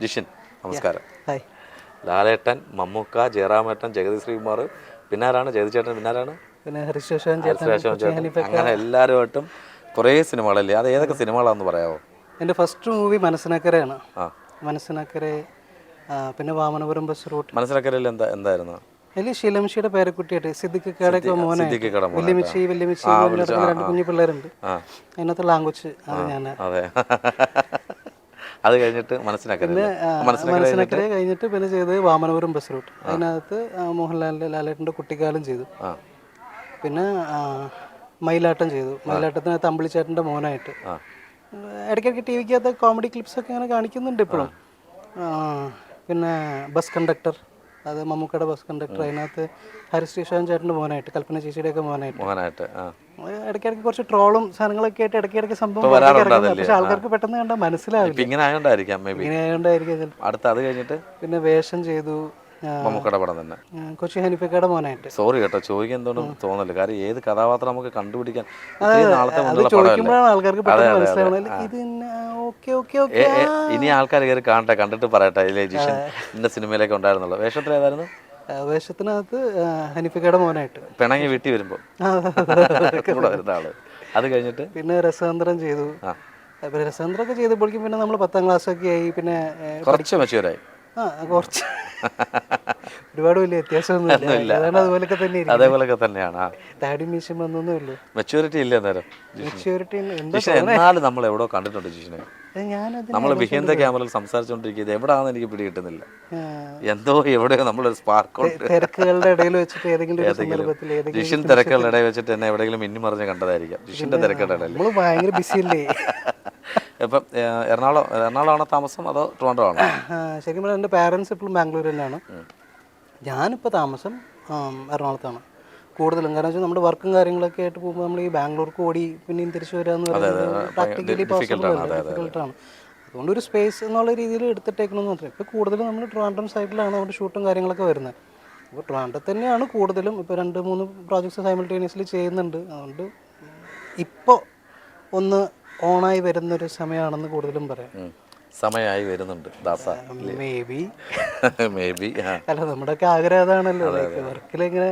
ജിഷിൻ, നമസ്കാരം. ഹായ്. ലാലേട്ടൻ, മമ്മൂക്ക, ജയറാമേട്ടൻ, ജഗതി ശ്രീകുമാർ, പിന്നാരാണ് ജഗതിച്ചേട്ടൻ, പിന്നാരാണ് പിന്നെ ഹരിശേഷൻ ചേട്ടൻ, അങ്ങനെ എല്ലാവരുമായിട്ടും കുറേ സിനിമകളല്ലേ? അത് ഏതൊക്കെ സിനിമകളാണെന്ന് പറയാമോ? എൻ്റെ ഫസ്റ്റ് മൂവി മനസ്സിനക്കരയാണ്. മനസ്സിനക്കര, പിന്നെ വാമനപുരം ബസ് റൂട്ട്. മനസ്സിനക്കരയിൽ എന്തായിരുന്നു? അതിൽ ഷീലമിഷിയുടെ പേരക്കുട്ടിയായിട്ട് സിദ്ദിഖിക്കടയൊക്കെ മോനായിട്ട് വല്യമിച്ചി രണ്ട് കുഞ്ഞു പിള്ളേരുണ്ട്. അതിനകത്ത് ലാംഗ്വേജ് അത് ഞാൻ. അതെ. അത് കഴിഞ്ഞിട്ട് മനസ്സിനക്കര കഴിഞ്ഞിട്ട് പിന്നെ ചെയ്തത് വാമനപുരം ബസ് റൂട്ട്. അതിനകത്ത് മോഹൻലാലിൻ്റെ ലാലേട്ടൻ്റെ കുട്ടിക്കാലം ചെയ്തു. പിന്നെ മയിലാട്ടം ചെയ്തു. മയിലാട്ടത്തിനകത്ത് അമ്പിളിച്ചേട്ടൻ്റെ മോനായിട്ട്. ഇടയ്ക്കിടയ്ക്ക് ടി വിക്കകത്ത് കോമഡി ക്ലിപ്സൊക്കെ അങ്ങനെ കാണിക്കുന്നുണ്ട് ഇപ്പോഴും. പിന്നെ ബസ് കണ്ടക്ടർ, അത് മമ്മൂക്കയുടെ ബസ് കണ്ടക്ടർ. അതിനകത്ത് ഹരിശ്രീശോൻ ചേട്ടൻ്റെ മോനായിട്ട്, കൽപ്പന ചേച്ചിയുടെയൊക്കെ മോനായിട്ട്. ഇടയ്ക്കിടയ്ക്ക് കുറച്ച് ട്രോളും സാധനങ്ങളൊക്കെ ആയിട്ട് ഇടയ്ക്കിടയ്ക്ക് സംഭവം. പക്ഷെ ആൾക്കാർക്ക് പെട്ടെന്ന് കണ്ടാൽ മനസ്സിലാവില്ല. ഇങ്ങനെ ആയതുകൊണ്ടായിരിക്കും. പിന്നെ വേഷം ചെയ്തു മമ്മൂക്കയുടെ പടം തന്നെ, കൊച്ചി ഹനീഫയുടെ മോനായിട്ട്. സോറി കേട്ടോ, ചോദിക്കാൻ തോന്നില്ല. കാരണം ഏത് കഥാപാത്രം നമുക്ക് കണ്ടുപിടിക്കാൻ ചോദിക്കുമ്പോഴാണ് ആൾക്കാർക്ക് പെട്ടെന്ന് മനസ്സിലാവണം. ഇനി ആൾക്കാർ കയറി കാണട്ടെ, കണ്ടിട്ട് പറയട്ടെ ഇതിലെ ജിഷൻ ഇന്ന സിനിമയിലേക്ക് ഉണ്ടായിരുന്നുള്ളൂ. വേഷത്തിൽ ഏതായിരുന്നു? വേഷത്തിനകത്ത് ഹനീഫയുടെ മോനായിട്ട് പിണങ്ങി വീട്ടിൽ വരുമ്പോൾ വരുന്ന ആള്. അത് കഴിഞ്ഞിട്ട് പിന്നെ രസതന്ത്രം ചെയ്തു. രസതന്ത്രമൊക്കെ ചെയ്തപ്പോഴേക്കും പിന്നെ നമ്മൾ 10ാം ക്ലാസ്സൊക്കെ ആയി. പിന്നെ കുറച്ച് മെച്യൂരായി. കുറച്ച് ഒരുപാട് വലിയ വ്യത്യാസമൊന്നുമില്ല. അതേപോലൊക്കെ തന്നെയാണ്. താടി മീശം വന്നൊന്നുമില്ല. മെച്യൂരിറ്റി ഇല്ല അന്നേരം. മെച്യൂരിറ്റി എന്നാലും നമ്മൾ എവിടെയോ കണ്ടിട്ടുണ്ട് ജിഷിനെ. നമ്മൾ ബിഹൈൻഡ് ദ ക്യാമറയിൽ സംസാരിച്ചുകൊണ്ടിരിക്കുന്നത് എവിടെയാണെന്ന് എനിക്ക് പിടി കിട്ടുന്നില്ല. എന്തോ എവിടെയോ നമ്മളൊരു സ്പാർക്ക് തിരക്കുകളുടെ ഇടയിൽ വെച്ചിട്ട് ഏതെങ്കിലും ജിഷിൻ തിരക്കുകളുടെ ഇടയിൽ വെച്ചിട്ട് എന്നെ എവിടെയെങ്കിലും മിന്നി മറിഞ്ഞ് കണ്ടതായിരിക്കാം. ജിഷിന്റെ തിരക്കുകളുടെ ഇടയിൽ ഭയങ്കര ബിസിയല്ലേ. ഇപ്പം എറണാകുളമാണോ താമസം അതോ ട്രിവാൻഡ്രം ആണോ? ശരിക്കും പറഞ്ഞാൽ എൻ്റെ പാരൻസ് ഇപ്പോഴും ബാംഗ്ലൂർ തന്നെയാണ്. ഞാനിപ്പോൾ താമസം എറണാകുളത്താണ് കൂടുതലും. കാരണം വെച്ചാൽ നമ്മുടെ വർക്കും കാര്യങ്ങളൊക്കെ ആയിട്ട് പോകുമ്പോൾ നമ്മൾ ഈ ബാംഗ്ലൂർക്ക് ഓടി പിന്നെയും തിരിച്ചു വരിക എന്ന് പറയുന്നത് പ്രാക്ടിക്കലി ഡിഫിക്കൽട്ടാണ്. അതുകൊണ്ട് ഒരു സ്പേസ് എന്നുള്ള രീതിയിൽ എടുത്തിട്ടേക്കണമെന്ന് മാത്രമേ. ഇപ്പോൾ കൂടുതലും നമ്മൾ ട്രിവാൻഡ്രം സൈഡിലാണ് അവിടെ ഷൂട്ടും കാര്യങ്ങളൊക്കെ വരുന്നത്. അപ്പോൾ ട്രിവാൻഡ്രം തന്നെയാണ് കൂടുതലും. ഇപ്പോൾ 2-3 പ്രോജക്ട്സ് സൈമിൾട്ടേനിയസ്ലി ചെയ്യുന്നുണ്ട്. അതുകൊണ്ട് ഇപ്പോൾ ഒന്ന് ഓണായി വരുന്നൊരു സമയമാണെന്ന് കൂടുതലും പറയാം. സമയമായി വരുന്നുണ്ട് ദാസ. മേ ബി അല്ല, നമ്മുടെയൊക്കെ ആഗ്രഹം അതാണല്ലോ. വർക്കിലിങ്ങനെ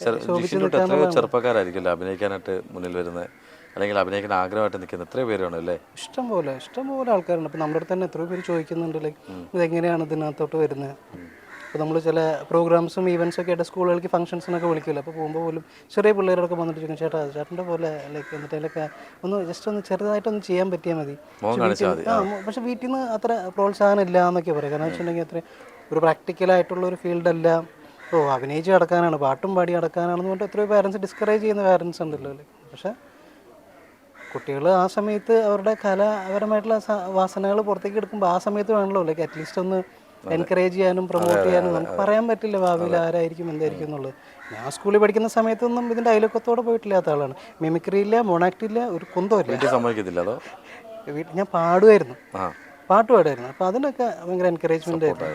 എത്രയോ ചെറുപ്പക്കാരായിരിക്കുമല്ലോ അഭിനയിക്കാനായിട്ട് മുന്നിൽ വരുന്നത്, അല്ലെങ്കിൽ അഭിനയിക്കാൻ ആഗ്രഹമായിട്ട് നിൽക്കുന്ന എത്രയോ പേരാണ് അല്ലേ? ഇഷ്ടംപോലെ ആൾക്കാരുണ്ട്. അപ്പോൾ നമ്മുടെ അടുത്ത് തന്നെ എത്രയോ പേര് ചോദിക്കുന്നുണ്ട്, ലൈക്ക് ഇതെങ്ങനെയാണ് ഇതിനകത്തോട്ട് വരുന്നത്. ഇപ്പോൾ നമ്മൾ ചില പ്രോഗ്രാംസും ഈവൻസൊക്കെ ആയിട്ട് സ്കൂളുകൾക്ക് ഫംഗ്ഷൻസിനൊക്കെ വിളിക്കില്ല. അപ്പോൾ പോകുമ്പോൾ പോലും ചെറിയ പിള്ളേരൊക്കെ വന്നിട്ട് ചോദിക്കും, ചേട്ടൻ്റെ പോലെ ലൈക്ക് എന്നിട്ട് അതിലൊക്കെ ഒന്ന് ചെറുതായിട്ടൊന്ന് ചെയ്യാൻ പറ്റിയാൽ മതി. പക്ഷെ വീട്ടിൽ നിന്ന് അത്ര പ്രോത്സാഹനം ഇല്ല എന്നൊക്കെ പറയും. കാരണം വെച്ചിട്ടുണ്ടെങ്കിൽ അത്ര ഒരു പ്രാക്ടിക്കലായിട്ടുള്ള ഒരു ഫീൽഡല്ല. അഭിനയിച്ച് കിടക്കാനാണ്, പാട്ടും പാടി കിടക്കാനാണെന്ന് പറഞ്ഞിട്ട് എത്രയോ പാരൻസ് ഡിസ്കറേജ് ചെയ്യുന്ന പാരൻസ് ഉണ്ടല്ലോ അല്ലേ. പക്ഷേ കുട്ടികൾ ആ സമയത്ത് അവരുടെ കലാപരമായിട്ടുള്ള വാസനകൾ പുറത്തേക്ക് എടുക്കുമ്പോൾ ആ സമയത്ത് വേണമല്ലോ ലൈക്ക് അറ്റ്ലീസ്റ്റ് ഒന്ന് എൻകറേജ് ചെയ്യാനും പ്രൊമോട്ട് ചെയ്യാനും. നമുക്ക് പറയാൻ പറ്റില്ല ഭാവിയിൽ ആരായിരിക്കും എന്തായിരിക്കും എന്നുള്ളത്. ഞാൻ സ്കൂളിൽ പഠിക്കുന്ന സമയത്തൊന്നും ഇതിൻ്റെ അയലൊക്കത്തോടെ പോയിട്ടില്ലാത്ത ആളാണ്. മിമിക്രി ഇല്ല, മോണാക്ട് ഇല്ല, ഒരു കുന്തമില്ല. ഞാൻ പാടുമായിരുന്നു. അപ്പോൾ അതിനൊക്കെ ഭയങ്കര എൻകറേജ്മെൻ്റ് ആയിരുന്നു.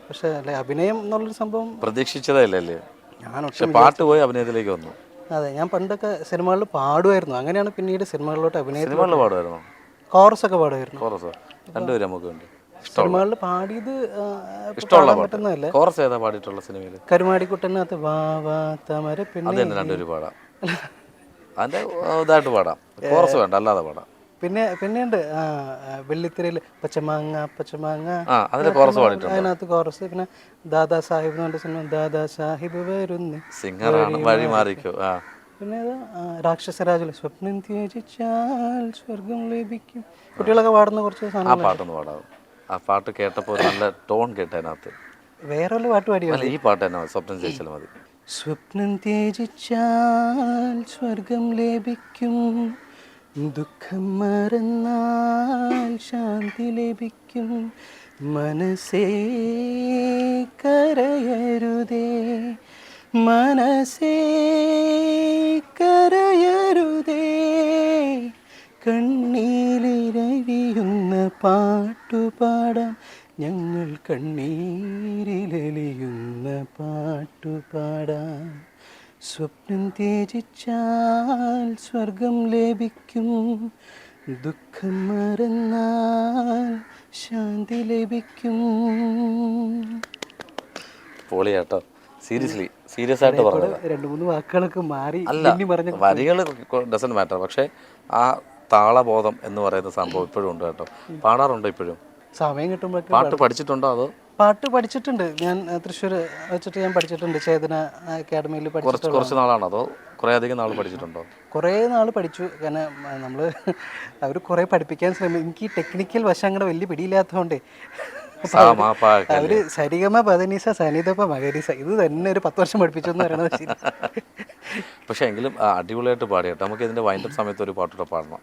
പക്ഷേ അല്ലെ അഭിനയം എന്നുള്ളൊരു സംഭവം പ്രതീക്ഷിച്ചതല്ലേ. ഞാൻ പാട്ട് പോയി അഭിനയത്തിലേക്ക് വന്നു. അതെ, ഞാൻ പണ്ടൊക്കെ സിനിമകളിൽ പാടുമായിരുന്നു. അങ്ങനെയാണ് പിന്നീട് സിനിമകളിലോട്ട് അഭിനയത്തിൽ പാടുമായിരുന്നു. കോറസ് ഒക്കെ പാടുമായിരുന്നു. സിനിമകളിൽ പാടിയത് ഇഷ്ടമുള്ള പറ്റുന്നതല്ലേ? കോറസ് ഏതാ പാടിയിട്ടുള്ള സിനിമയിൽ? കരുമാടിക്കുട്ടനകത്ത് വാ വാ തമര പിന്നെ രണ്ടുപേരും പാടാം. അതിന്റെ ഇതായിട്ട് പാടാം. കോറസ് വേണ്ട, അല്ലാതെ പാടാം. പിന്നെയുണ്ട് വെള്ളിത്തിരയിൽ പച്ചമാങ്ങ അതിനകത്ത് കോറസ്. പിന്നെ ദാദാ സാഹിബ് എന്ന് പറഞ്ഞ സിനിമ, ദാദാ സാഹിബ് വരുന്നു വഴി മാറിക്കോ. പിന്നെ രാക്ഷസരാജുല സ്വപ്നം ത്യജിച്ചാൽ സ്വർഗം ലഭിക്കും. കുട്ടികളൊക്കെ പാടുന്ന കുറച്ച് സാധനം. പാട്ടൊന്ന് പാടാവും. ആ പാട്ട് കേട്ടപ്പോൾ നല്ല ടോൺ കേട്ടതിനകത്ത് വേറെ വല്ല പാട്ട് പാടിയോ? ഈ പാട്ട് തന്നെ സ്വപ്നം ത്യജിച്ചാൽ മതി. സ്വപ്നം ത്യജിച്ചാൽ സ്വർഗം ലഭിക്കും, ദുഃഖം മറന്നാൽ ശാന്തി ലഭിക്കും, മനസ്സേ കരയരുതേ, മനസ്സേ കരയരുതേ, കണ്ണീരിലഴിയുന്ന പാട്ടുപാടാം ഞങ്ങൾ, കണ്ണീരിലലിയുന്ന പാട്ടുപാടാം. സ്വപ്നം ത്യജിച്ചാൽ സ്വർഗം ലഭിക്കും, ദുഃഖം മറന്നാൽ ശാന്തി ലഭിക്കും. പൊളിയാട്ടോ, സീരിയസ്ലി, സീരിയസ് ആയിട്ട് പറഞ്ഞത്. 2-3 വാക്കുകളൊക്കെ മാറി അല്ല, വരികൾ ഡസന്റ് മാറ്റർ, പക്ഷേ ആ താളബോധം എന്ന് പറയുന്ന സംഭവം ഇപ്പോഴും ഉണ്ട് കേട്ടോ. പാടാറുണ്ടോ ഇപ്പോഴും? സമയം കിട്ടുമ്പോഴൊക്കെ. പാട്ട് പഠിച്ചിട്ടുണ്ടോ അതോ? പാട്ട് പഠിച്ചിട്ടുണ്ട് ഞാൻ, തൃശ്ശൂർ വെച്ചിട്ട് ഞാൻ പഠിച്ചിട്ടുണ്ട്, ചേതന അക്കാഡമിയിൽ പഠിച്ചിട്ടുണ്ട്. കുറച്ച് നാളാണോ അതോ കുറേ അധികം നാൾ പഠിച്ചിട്ടുണ്ടോ? കുറേ നാൾ പഠിച്ചു. കാരണം നമ്മൾ അവർ കുറേ പഠിപ്പിക്കാൻ ശ്രമിക്കും. എനിക്ക് ഈ ടെക്നിക്കൽ വശം അങ്ങനെ വലിയ പിടിയില്ലാത്തതുകൊണ്ടേ അവർ സരിഗമ പദനിസ സനിതപ്പ മകരീസ ഇത് തന്നെ ഒരു 10 വർഷം പഠിപ്പിച്ചു എന്ന് പറയുന്നത് ശരി. പക്ഷേ എങ്കിലും അടിപൊളിയായിട്ട് പാടി കേട്ടോ. നമുക്ക് ഇതിൻ്റെ വൈൻഡപ്പ് സമയത്ത് ഒരു പാട്ടൂടെ പാടണം,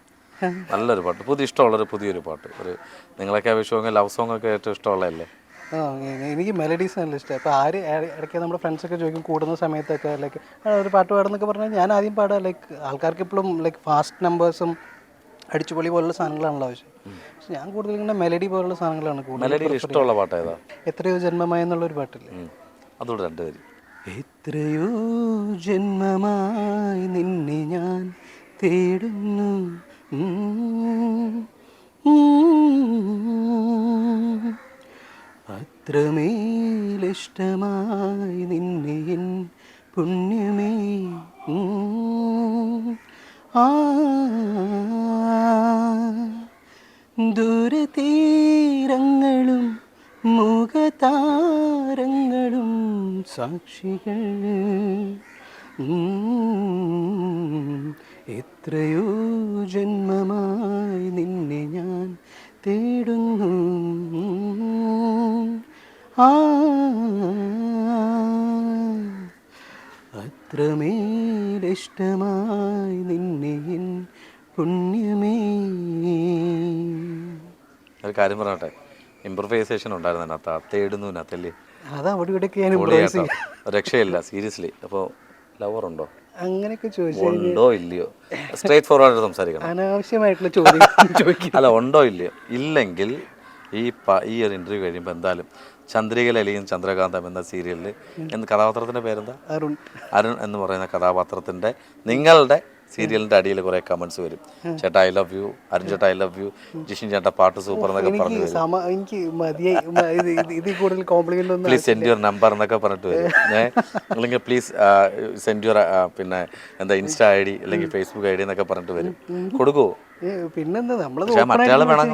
നല്ലൊരു പാട്ട്, ഇഷ്ടമുള്ളൊരു പുതിയൊരു പാട്ട്. ഒരു നിങ്ങളൊക്കെ അപേക്ഷിച്ച് ലവ് സോങ് ഒക്കെ ഏറ്റവും ഇഷ്ടമുള്ളതല്ലേ? എനിക്ക് മെലഡീസ് നല്ല ഇഷ്ടമാണ്. അപ്പോൾ ആര് ഇടയ്ക്ക് നമ്മുടെ ഫ്രണ്ട്സൊക്കെ ചോദിക്കും കൂടുന്ന സമയത്തൊക്കെ ലൈക്ക് ഒരു പാട്ട് പാടുന്നൊക്കെ പറഞ്ഞാൽ ഞാൻ ആദ്യം പാടുക ലൈക്ക് ആൾക്കാർക്ക് ഇപ്പോഴും ലൈക്ക് ഫാസ്റ്റ് നമ്പേഴ്സും അടിച്ചുപൊളി പോലുള്ള സാധനങ്ങളാണല്ലോ ആവശ്യം. പക്ഷെ ഞാൻ കൂടുതൽ ഇങ്ങനെ മെലഡി പോലുള്ള സാധനങ്ങളാണ് കൂടുതൽ ഇഷ്ടമുള്ള പാട്ട് ഏതാ? എത്രയോ ജന്മമായി എന്നുള്ളൊരു പാട്ടില്ലേ, അതോട് 2 വരി. എത്രയോ ജന്മമായി നിന്നെ ഞാൻ തേടുന്നു, അത്രമേലിഷ്ടമായി നിന്നെ എൻ പുണ്യമേ, ദൂരതീരങ്ങളും മുഖതാരങ്ങളും സാക്ഷികൾ, എത്രയോ ജന്മമായി നിന്നെ ഞാൻ തേടുന്നു, അത്രമേലിഷ്ടമായി നിന്നെ എൻ പുണ്യമേ. ഒരു കാര്യം പറയട്ടെ, ഇംപ്രവൈസേഷൻ ഉണ്ടായിരുന്നു അതിനകത്ത്, തേടുന്നു അതിനകത്തല്ലേ? അത് അവിടെ ഇവിടെയൊക്കെ ഞാൻ രക്ഷയില്ല സീരിയസ്ലി. അപ്പോൾ ലവർ ഉണ്ടോ അങ്ങനെയൊക്കെ ഉണ്ടോ ഇല്ലയോ? സ്ട്രേറ്റ് ഫോർവേഡ് സംസാരിക്കണം, അനാവശ്യമായിട്ടുള്ള ചോദ്യം ചോദിക്കും. അല്ല, ഉണ്ടോ ഇല്ലയോ? ഇല്ലെങ്കിൽ ഈ ഒരു ഇൻ്റർവ്യൂ കഴിയുമ്പോൾ എന്തായാലും ചന്ദ്രികയിൽ അല്ലെങ്കിൽ ചന്ദ്രകാന്തം എന്ന സീരിയലിൽ കഥാപാത്രത്തിൻ്റെ പേരെന്താ? അരുൺ എന്ന് പറയുന്ന കഥാപാത്രത്തിൻ്റെ നിങ്ങളുടെ സീരിയലിൻ്റെ അടിയിൽ കുറേ കമൻറ്റ്സ് വരും. ചേട്ടാ ഐ ലവ് യു, അരുൺ ചേട്ടാ ഐ ലവ് യു, ജിഷിൻ ചേട്ടാ പാട്ട് സൂപ്പർ എന്നൊക്കെ പറഞ്ഞു വരും. പ്ലീസ് സെൻഡ് യുവർ നമ്പർ എന്നൊക്കെ പറഞ്ഞിട്ട് വരും. അല്ലെങ്കിൽ പ്ലീസ് സെൻഡ് യുവർ പിന്നെ എന്താ ഇൻസ്റ്റ ID അല്ലെങ്കിൽ ഫേസ്ബുക്ക് ID എന്നൊക്കെ പറഞ്ഞിട്ട് വരും. കൊടുക്കുവോ? പിന്നെന്താ, പക്ഷേ മറ്റേ ആൾ വേണം,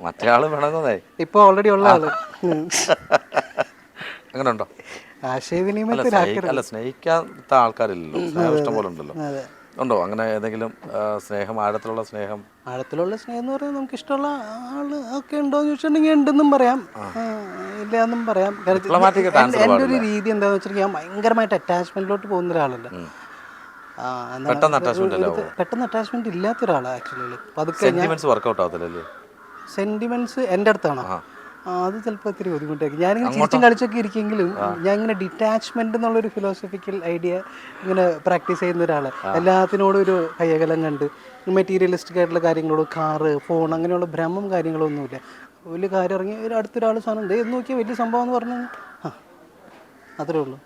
മറ്റേ ആൾ വേണമെന്നേ. ഇപ്പൊ ഓൾറെഡി ഉള്ള ആള് അങ്ങനെ ഉണ്ടോ? ആശയവിനിമയത്തിൽ സ്നേഹിക്കാത്ത ആൾക്കാരില്ലല്ലോ, സ്നേഹം ഇഷ്ടം പോലെ ഉണ്ടല്ലോ. ഉണ്ടോ അങ്ങനെ ഏതെങ്കിലും സ്നേഹം, ആഴത്തിലുള്ള സ്നേഹം? ആഴത്തിലുള്ള സ്നേഹം എന്ന് പറഞ്ഞാൽ നമുക്ക് ഇഷ്ടമുള്ള ആള് ഒക്കെ ഉണ്ടോയെന്ന് ചോദിച്ചിട്ടുണ്ടെങ്കിൽ ഉണ്ടെന്നും പറയാം, ഇല്ല എന്നും പറയാം. എൻ്റെ ഒരു രീതി എന്താണെന്ന് വെച്ചിട്ടുണ്ടെങ്കിൽ ഞാൻ ഭയങ്കരമായിട്ട് അറ്റാച്ച്മെന്റിലോട്ട് പോകുന്ന ഒരാളല്ല. പെട്ടെന്ന് അറ്റാച്ച്മെന്റ് ഇല്ലാത്ത ഒരാളാണ് ആക്ച്വലി. സെന്റിമെന്റ്സ് എൻ്റെ അടുത്താണോ? അത് ചിലപ്പോൾ ഇത്തിരി ബുദ്ധിമുട്ടായിരിക്കും. ഞാനിങ്ങനെ ചിരിച്ചും കളിച്ചൊക്കെ ഇരിക്കെങ്കിലും ഞാൻ ഇങ്ങനെ ഡിറ്റാച്ച്മെന്റ് എന്നുള്ളൊരു ഫിലോസഫിക്കൽ ഐഡിയ ഇങ്ങനെ പ്രാക്ടീസ് ചെയ്യുന്ന ഒരാൾ. എല്ലാത്തിനോടും ഒരു കയ്യകലം കണ്ട് മെറ്റീരിയലിസ്റ്റിക് ആയിട്ടുള്ള കാര്യങ്ങളോട്, കാറ്, ഫോൺ, അങ്ങനെയുള്ള ഭ്രമം കാര്യങ്ങളൊന്നുമില്ല. വലിയ കാര്യം ഇറങ്ങി ഒരു അടുത്തൊരാൾ സാധനം എന്ന് നോക്കിയാൽ വലിയ സംഭവം എന്ന് പറഞ്ഞാൽ അത്രേ ഉള്ളൂ.